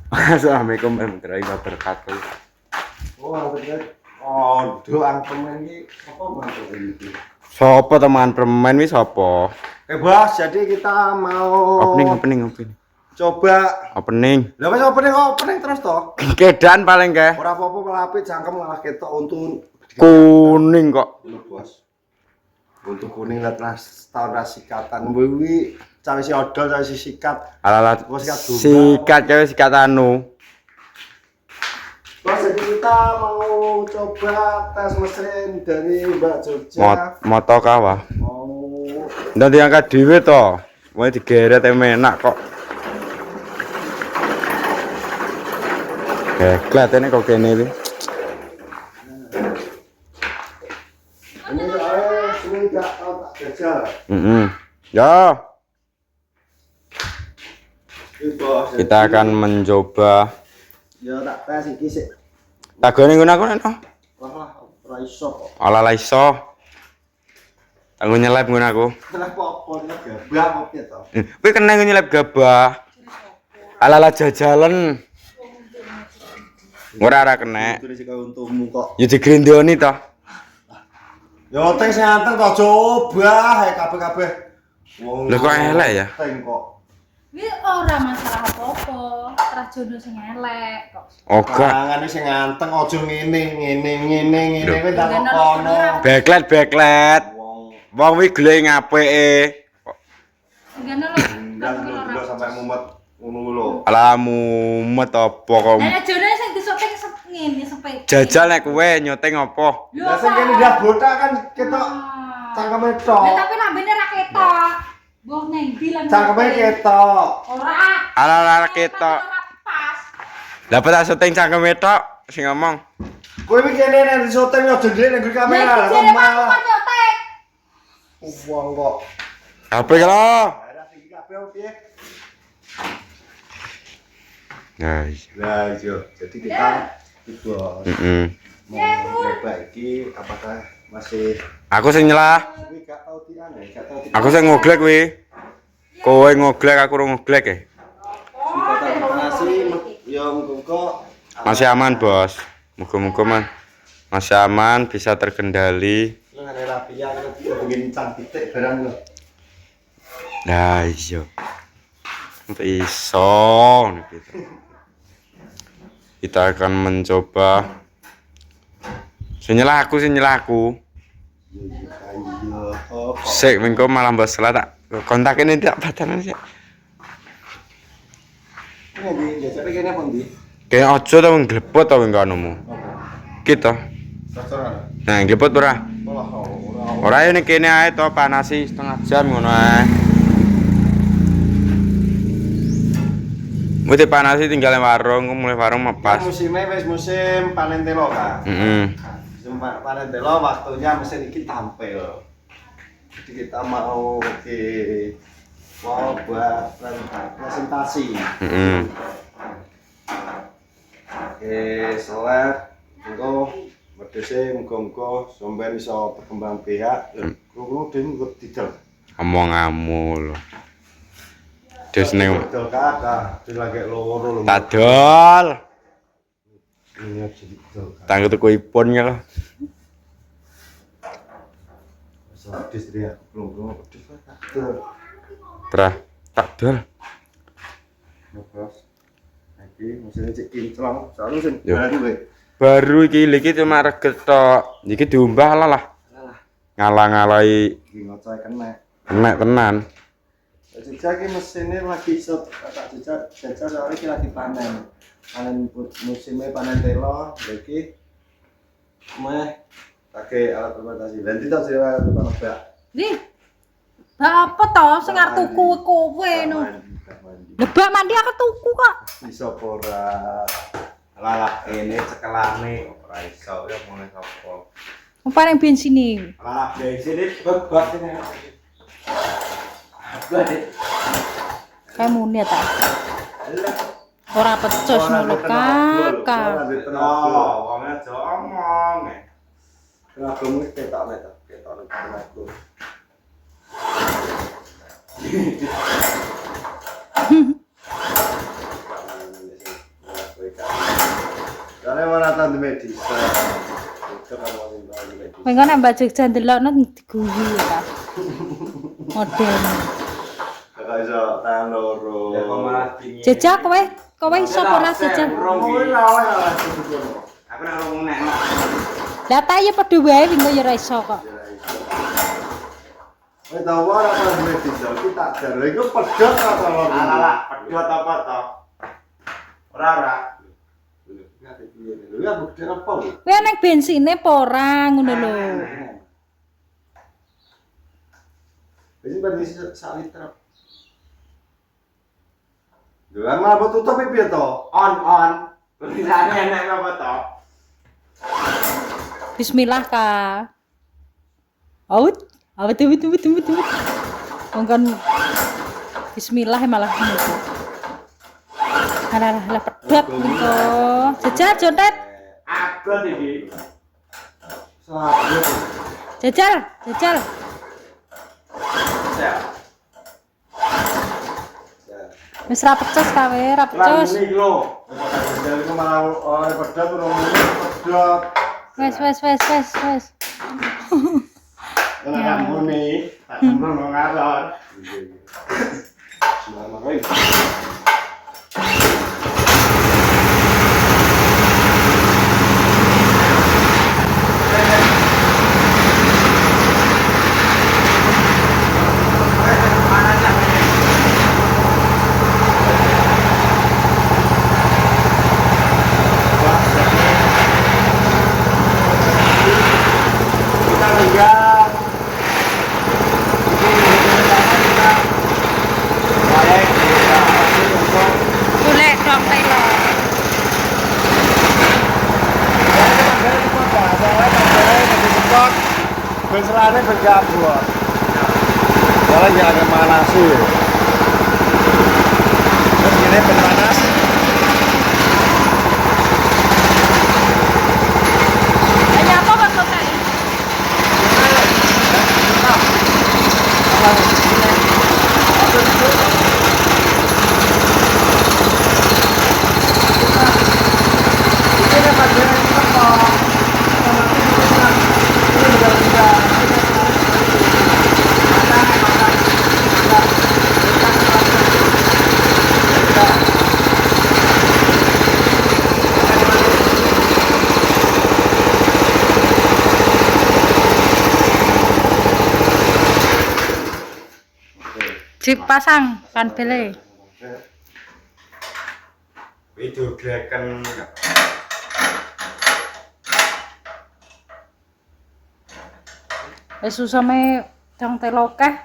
Assalamualaikum warahmatullahi wabarakatuh. Oh, bener. Oh, doang temen iki apa mantu iki? Sopo teman permen wis sapa? Bos, jadi kita mau Opening. coba. Opening. Lah wis opening terus toh. Kedan paling ke. Ora apa-apa malah apik jangkem malah ketok untu Kuning kok. lho, Bos. Untu kuning lah tahun rasikatan. Kuwi cawisi odol cawisi sikat. Alalat Bos sikat domba. sikat kowe sikat anu. Bos, jadi kita mau coba tes mesin dari Mbak Jogja. Moto kawah. Mau Ndak diangkat dhewe to. Wae digeret enak kok. Kelihatannya kok kene iki. ini soalnya sering gak tau tak jajal. Ya, Ini Bos, kita akan mencoba. ya tak tes iki sik. Tagone ngono aku nek. Wah, ora iso kok. Ala la iso. Aku nyelip ngono aku. Kenapa apa ini gabah apa piye to? Kuwi kena nyelip gabah. Ala la jajalan. Ora kena. Itu sik kaya untumu kok. Ya digrindoni to. Ya teng sing anteng to coba ae kabeh-kabeh. Wong Lho kok elek ya? Teng kok. Ini ora masalah apa-apa, rajono sing elek kok. Oga. Tangan sing anteng aja ngene Lho. kowe tak kono. Beklet. Wong Wong kuwi gleng apike. Enggak lho. ndang sampai mumet ngono lho. Ala mumet apa kok. Lah rajono sing disoteng ngene sepeda. Jajal nek kowe nyoteng apa? Lah sing kene dia botak kan ketok cangkeme tok. Lah tapi lambene ra ketok. Mbok nang ndi lan. Cangkeme ketok. Ora. Ala ketok. Ora pas. Lah pas syuting cangkem tok sing ngomong. Kowe iki kene nek disotem yo jendel ning kamera kok malah. Wong kok. Apa kalau? Daerah iki kabeh piye? Guys. Lah iya, jadi kita Bos mau coba iki apakah masih Aku sing nyelah. kuwi gak tau tirane, gak tau Aku sing ngoglek kuwi. Kowe ngoglek aku ora ngoglek e. nasi yo muga Masih aman, Bos. Muga-muga masih aman, bisa terkendali. nang ada rapian yo ngincang titik barang lho. Nah, iya. Untuk iso gitu. Kita akan mencoba. Sing nyelah aku. Ayo oh Sik mengko malah mbok salah tak kontakin tak batanan sih. ini jajake kene apa ndi? Kayak aja ta wong glepot ta wong kanumu. Kita. Sasaran. Nah, glepot ora? Ora Ora yo ning kene ae to panasi setengah jam ngono ae. Mesti panasi tinggal warung, mulai warung mepas. Musimnya wis musim panen telo kan. Musim panen telo waktunya mesin iki tampil. Jadi kita mau buat presentasi. Oke, seleb engko wedhuse muga-muga sampeyan iso berkembang biak. Krungu dhewe didel. Omong-amu lho. Des ning Didel kakak, dilagek loro lho. tadol. Ini aja didel. Tanggo tuku ipun ya lho. Sadis dia, krungu wedhus tadol. Trah, tadol. Bos. Iki mesin cek kinclong, soalnya sing Yo. baru we. Baru iki cuma reget tok. Iki diumbah lah. Alah, Ngalah-ngalahi iki ngocoy kena. enek tenan. Jejak iki mesinnya lagi tak jejak soalnya iki lagi panen. Musimnya panen telo, iki meh pakai alat fermentasi. Nanti tak sih alat fermentasi. Nih. Lah apa to sing arep tuku kowe no. Lebak mandi aku tuku kok. Iso ora. Alah ini cekelane ora iso ya mulai sapa. Apa ning bensin iki? Alah bensin iki bebas ini. Kayak muni ta. Ora pecos ngono kakak. Oh, wong aja omong. Kenapa ketok metok ketok aku. Karena mana tahu medis. Itu kan mau tahu medis. Kowe ngono Mbak Jogja ndelokno diguyu ta. Modern. Kakak iso tangan loro. Ya kok malah dingin. Jejak kowe iso ora jejak. Oh, lawan itu. Aku nak ngomong nek. Lah ta ya padha wae wingi ya ora iso kok. Wis tahu ora pas medis kita jar. Iku pedhot apa lho? Alah, pedhot apa to? Ora. Lu ya bukti apa lu? Kowe nang bensine apa ora ngono lho. Wis bensin sak liter. Lha mah tutup piye to? On. Tulisane enek apa to? Bismillah ka. Out. Awet. Mongkon bismillah malah ngono. Alah pedhot niku. Jejal jontet. Abot iki. Sabut. Jejal. Ya. Wis ra pecus ka we, ra Lan pecus. iki lho. Jadi ku malah oleh pedhot urung pedhot. Wes. Nek kamu nih, tak sembrono ngalor. Golek dong telo. Benserane bergabung. Soalnya jangan ada panas sih. Terus gini panas. Ayo apa Bang Kota? Dipasang kan bele. Video greken. Wis susame dong telo keh.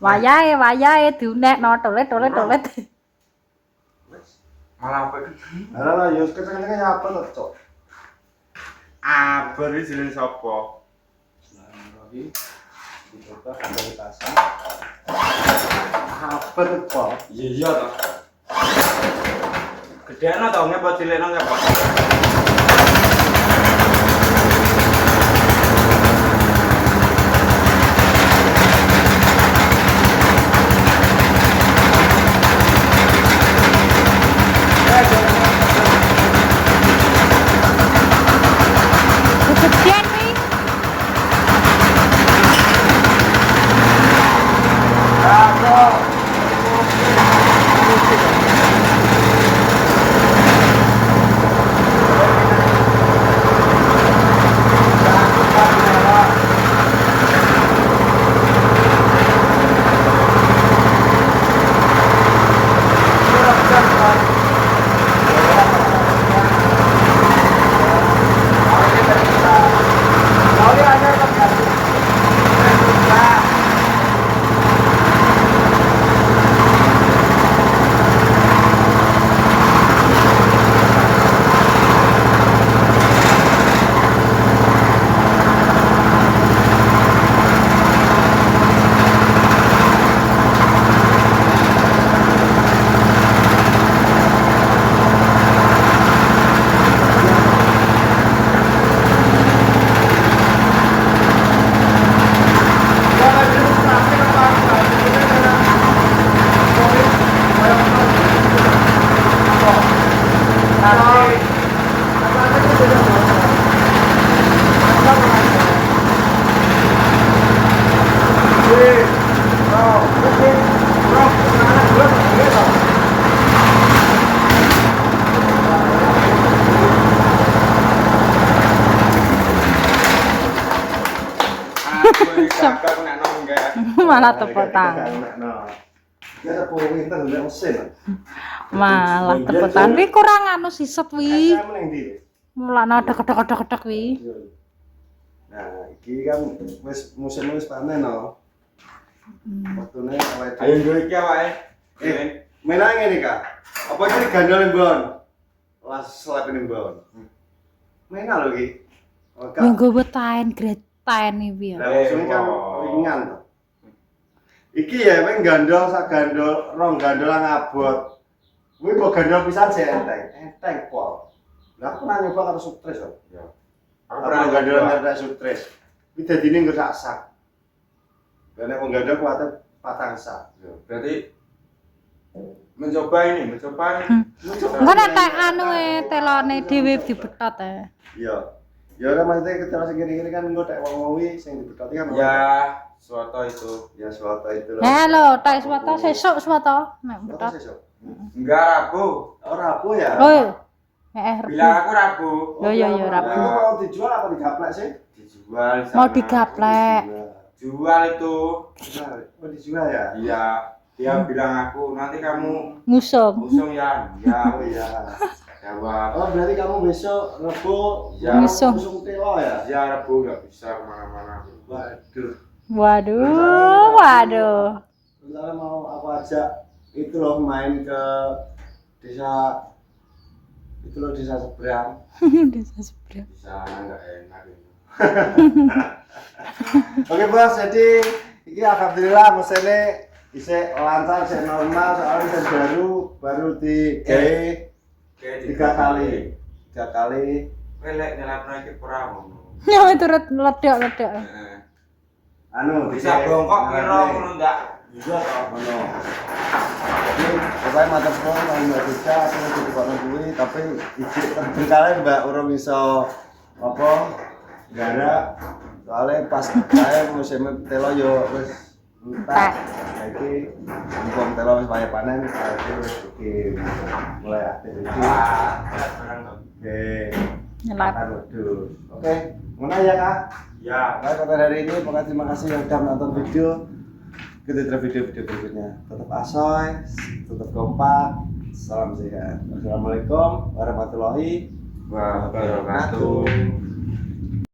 Wayahe diunekno tolet. Malah apa iki? Alah yo kecengen apa to, Cok? Aber iki jeneng sapa? Lagi dicoba ada dipasang. Apa tuh, Pak? Iya to. Gedeana to ngepo cilikno ngepo? Kegedean nih. Kakak aku nek nong enggak. Malah tepuk tangan. Ya tepuk pinter ndek mesin. Malah tepuk tangan. Wi kurang anu siset wi. Saya meneng ndi? Mulane dek-dek wi. Nah, iki kan wis musim wis panen no. Waktune awake Ayo nggo iki awake. menang ini Kak. Apa iki gandol mbon? Las selap ini mbon. Menang lho iki. Yang gue betain gretaen iki ya. Lah maksudnya kan ringan to. Iki ya wing gandol sak gandol, rong gandolan abot. Kuwi mbok gandol pisan sih enteng pol. Lah aku nang nyoba karo suktres kok. Ya. Aku pernah gandolan karo suktres. Iki dadine nggo sak. Lah nek wong gandol kuwate patang sak. Berarti mencoba ini. Enggak nek anu telone dhewe dibetot e. Iya. Ya kan maksudnya ketika sing kiri-kiri kan engko tek wong kuwi sing dibetoti kan. Ya, soto itu. Ya suatu itu Lho, tak swata sesuk swata nek betot. Enggak Rabu. Oh Rabu ya? Oh. Bilang aku Rabu. Yo Rabu. Itu mau dijual apa digaplek sih? Dijual. Mau digaplek. Jual itu. Oh dijual ya? Iya. Dia bilang aku nanti kamu Ngusung. usung ya. Ya, Oh iya. jawab. Oh berarti kamu besok Rabu Ya. Ngusung. telo ya? Ya Rabu nggak bisa kemana-mana. Waduh. Misalnya mau aku ajak itu loh main ke desa itu loh desa seberang. Desa seberang. Di sana nggak enak ini. Oke bos, jadi ini alhamdulillah mesinnya bisa lancar, bisa normal, soalnya mesin baru di tiga kali. Pelek nyelapno iki ora ngono. Ya turut ledok. Anu Bisa bongkok kira ngono ndak? Iya kok ngono. Jadi pokoknya matur suwun nang Mbak Tika terus di kono kuwi tapi ijik terbengkalai Mbak urung iso apa gara soalnya pas saya musim telo yo wis entek. Saiki mumpung telo wis banyak panen saiki wis mulai aktif iki. Oke. Nyelap. Oke, mana ya Kak? Ya. Baik konten hari ini, pokoknya terima kasih yang sudah menonton video. Kita video-video berikutnya. Tetap asoy, tetap kompak. Salam sehat. Wassalamualaikum warahmatullahi Wabarakatuh.